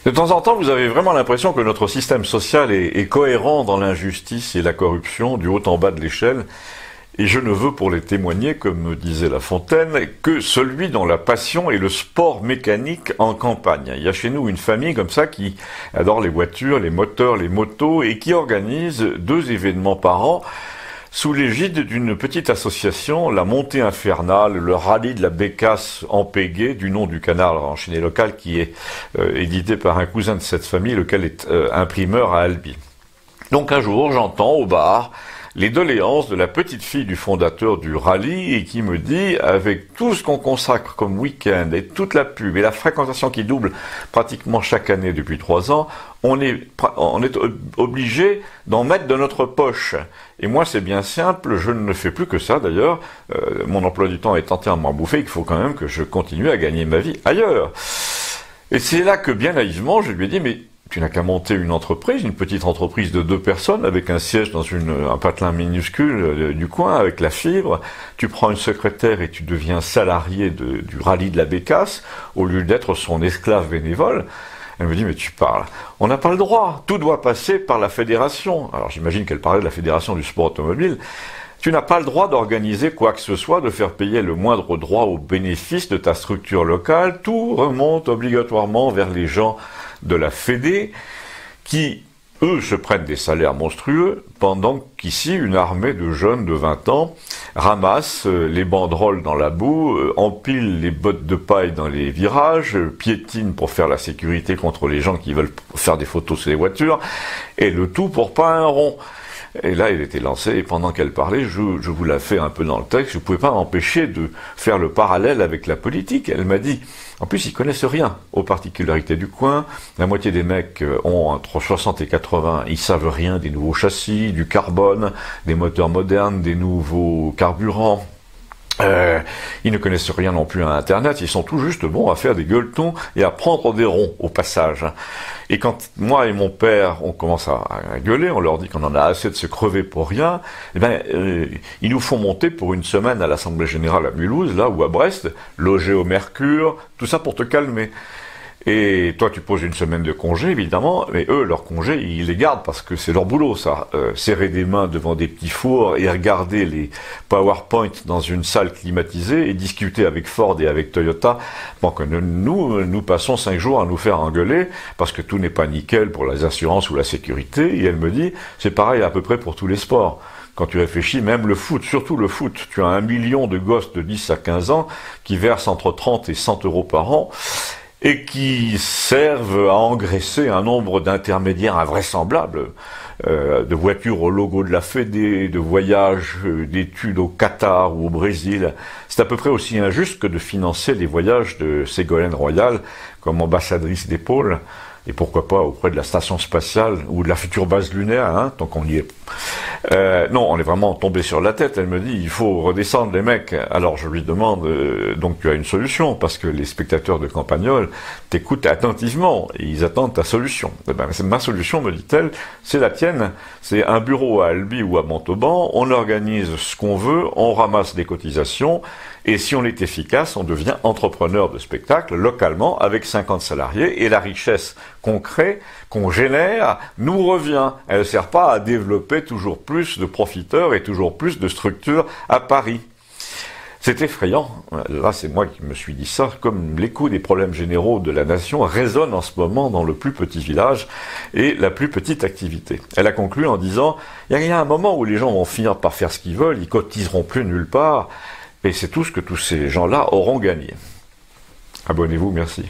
De temps en temps, vous avez vraiment l'impression que notre système social est cohérent dans l'injustice et la corruption du haut en bas de l'échelle. Et je ne veux pour les témoigner, comme disait La Fontaine, que celui dont la passion est le sport mécanique en campagne. Il y a chez nous une famille comme ça qui adore les voitures, les moteurs, les motos et qui organise 2 événements par an sous l'égide d'une petite association, la Montée Infernale, le rallye de la Bécasse en Pégué, du nom du canard enchaîné local qui est édité par un cousin de cette famille, lequel est imprimeur à Albi. Donc un jour, j'entends au bar les doléances de la petite fille du fondateur du rallye et qui me dit, avec tout ce qu'on consacre comme week-end et toute la pub et la fréquentation qui double pratiquement chaque année depuis 3 ans, on est obligé d'en mettre de notre poche. Et moi, c'est bien simple, je ne fais plus que ça d'ailleurs. Mon emploi du temps est entièrement bouffé, il faut quand même que je continue à gagner ma vie ailleurs. Et c'est là que, bien naïvement, je lui ai dit, mais tu n'as qu'à monter une entreprise, une petite entreprise de 2 personnes avec un siège dans un patelin minuscule du coin avec la fibre. Tu prends une secrétaire et tu deviens salarié du rallye de la Bécasse au lieu d'être son esclave bénévole. Elle me dit, mais tu parles. On n'a pas le droit. Tout doit passer par la fédération. Alors j'imagine qu'elle parlait de la fédération du sport automobile. Tu n'as pas le droit d'organiser quoi que ce soit, de faire payer le moindre droit au bénéfice de ta structure locale. Tout remonte obligatoirement vers les gens de la Fédé, qui, eux, se prennent des salaires monstrueux, pendant qu'ici, une armée de jeunes de 20 ans ramasse les banderoles dans la boue, empile les bottes de paille dans les virages, piétine pour faire la sécurité contre les gens qui veulent faire des photos sur les voitures, et le tout pour pas un rond. Et là, il était lancé, et pendant qu'elle parlait, je vous la fais un peu dans le texte, je ne pouvais pas m'empêcher de faire le parallèle avec la politique. Elle m'a dit, en plus, ils connaissent rien aux particularités du coin, la moitié des mecs ont entre 60 et 80, ils savent rien des nouveaux châssis, du carbone, des moteurs modernes, des nouveaux carburants. Ils ne connaissent rien non plus à Internet, ils sont tout juste bons à faire des gueuletons et à prendre des ronds au passage. Et quand moi et mon père, on commence à gueuler, on leur dit qu'on en a assez de se crever pour rien, eh ben, ils nous font monter pour une semaine à l'Assemblée Générale à Mulhouse, là, ou à Brest, loger au Mercure, tout ça pour te calmer. Et toi, tu poses une semaine de congé, évidemment, mais eux, leur congé, ils les gardent parce que c'est leur boulot, ça. Serrer des mains devant des petits fours et regarder les PowerPoint dans une salle climatisée et discuter avec Ford et avec Toyota. Bon, que nous passons 5 jours à nous faire engueuler parce que tout n'est pas nickel pour les assurances ou la sécurité. Et elle me dit, c'est pareil à peu près pour tous les sports. Quand tu réfléchis, même le foot, surtout le foot, tu as 1 million de gosses de 10 à 15 ans qui versent entre 30 et 100 euros par an, et qui servent à engraisser un nombre d'intermédiaires invraisemblables, de voitures au logo de la Fédé, de voyages, d'études au Qatar ou au Brésil. C'est à peu près aussi injuste que de financer les voyages de Ségolène Royal comme ambassadrice des pôles, et pourquoi pas auprès de la station spatiale ou de la future base lunaire, hein, tant qu'on y est. Non, on est vraiment tombé sur la tête. Elle me dit, il faut redescendre les mecs. Alors je lui demande, donc tu as une solution, parce que les spectateurs de Campagnol t'écoutent attentivement, et ils attendent ta solution. Eh ben, ma solution, me dit-elle, c'est la tienne. C'est un bureau à Albi ou à Montauban, on organise ce qu'on veut, on ramasse des cotisations, et si on est efficace, on devient entrepreneur de spectacle localement avec 50 salariés, et la richesse qu'on crée, qu'on génère, nous revient. Elle ne sert pas à développer toujours plus de profiteurs et toujours plus de structures à Paris. C'est effrayant. Là, c'est moi qui me suis dit ça, comme l'écho des problèmes généraux de la nation résonne en ce moment dans le plus petit village et la plus petite activité. Elle a conclu en disant, il y a un moment où les gens vont finir par faire ce qu'ils veulent, ils cotiseront plus nulle part, et c'est tout ce que tous ces gens-là auront gagné. Abonnez-vous, merci.